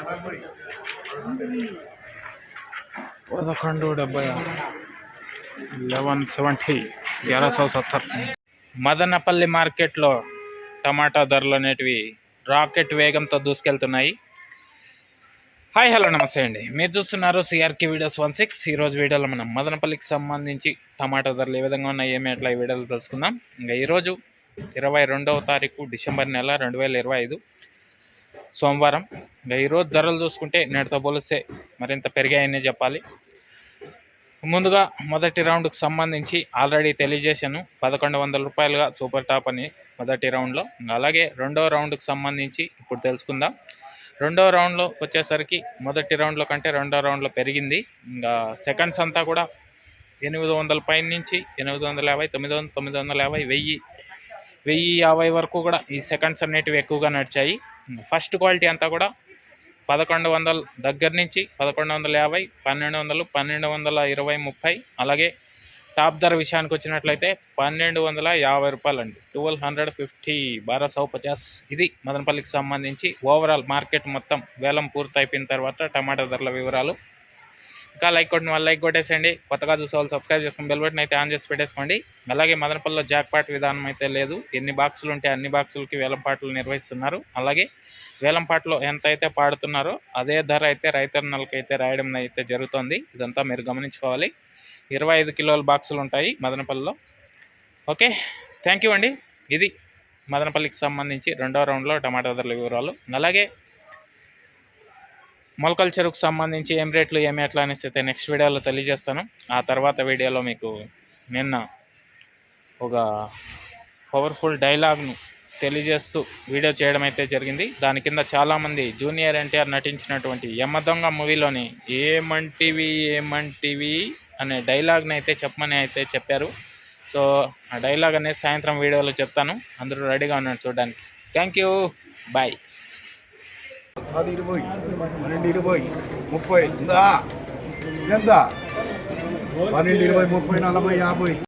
1170 1170 మదనపల్లి మార్కెట్లో టమాటా ధరలు అనేటివి రాకెట్ వేగంతో దూసుకెళ్తున్నాయి. హాయ్ హలో నమస్తే అండి, మీరు చూస్తున్నారు సిఆర్కే వీడియోస్ 16. ఈరోజు వీడియోలో మనం మదనపల్లికి సంబంధించి టమాటా ధరలు ఏ విధంగా ఉన్నాయి, ఏమి ఎట్లా ఈ వీడియోలో తెలుసుకుందాం. ఇంకా ఈరోజు 22వ తారీఖు డిసెంబర్ నెల 2025 సోమవారం. ఇంకా ఈరోజు ధరలు చూసుకుంటే నేటితో పోలిస్తే మరింత పెరిగాయని చెప్పాలి. ముందుగా మొదటి రౌండ్కి సంబంధించి ఆల్రెడీ తెలియజేశాను, 1100 రూపాయలుగా సూపర్ టాప్ అని మొదటి రౌండ్లో. అలాగే రెండో రౌండ్కి సంబంధించి ఇప్పుడు తెలుసుకుందాం. రెండో రౌండ్లో వచ్చేసరికి మొదటి రౌండ్లో కంటే రెండో రౌండ్లో పెరిగింది. ఇంకా సెకండ్స్ అంతా కూడా 800 పైన నుంచి 850, 900, 950, 1050 వరకు కూడా ఈ సెకండ్స్ అనేటివి ఎక్కువగా నడిచాయి. ఫస్ట్ క్వాలిటీ అంతా కూడా 1100 దగ్గర నుంచి 1150, 1200, 1220, 30. అలాగే టాప్ ధర విషయానికి వచ్చినట్లయితే 1250 రూపాయలు అండి, 1250, 1250. ఇది మదనపల్లికి సంబంధించి ఓవరాల్ మార్కెట్ మొత్తం వేలం పూర్తి అయిపోయిన తర్వాత టమాటా ధరల వివరాలు. ఇంకా లైక్ కొట్టిన వాళ్ళు లైక్ కొట్టేసేయండి, కొత్తగా చూసే వాళ్ళు సబ్స్క్రైబ్ చేసుకుని బెల్ బటన్ అయితే ఆన్ చేసి పెట్టేసుకోండి. అలాగే మదనపల్లిలో జాక్పాట్ విధానం అయితే లేదు, ఎన్ని బాక్సులు ఉంటే అన్ని బాక్సులకి వేలంపాట్లు నిర్వహిస్తున్నారు. అలాగే వేలంపాట్లో ఎంత అయితే పాడుతున్నారో అదే ధర అయితే రైతన్నలకి అయితే రాయడం అయితే జరుగుతుంది. ఇదంతా మీరు గమనించుకోవాలి. 25 కిలోల బాక్సులు ఉంటాయి మదనపల్లిలో. ఓకే, థ్యాంక్ యూ అండి. ఇది మదనపల్లికి సంబంధించి రెండో రౌండ్లో టమాటా ధరల వివరాలు. అలాగే మొలకల చెరుకు సంబంధించి ఏం రేట్లు ఏమి ఎట్లా అనేసి అయితే నెక్స్ట్ వీడియోలో తెలియజేస్తాను. ఆ తర్వాత వీడియోలో మీకు నిన్న ఒక పవర్ఫుల్ డైలాగ్ను తెలియజేస్తూ వీడియో చేయడం అయితే జరిగింది. దాని కింద చాలామంది జూనియర్ ఎన్టీఆర్ నటించినటువంటి యమదొంగ మూవీలోని ఏమంటివి అనే డైలాగ్ని అయితే చెప్పమని అయితే చెప్పారు. సో ఆ డైలాగ్ అనేది సాయంత్రం వీడియోలో చెప్తాను, అందరూ రెడీగా ఉన్నాడు చూడడానికి. Thank you, bye. 10, 20, 12, 20, 30 ఎంత 12, 20, 30, 40, 50.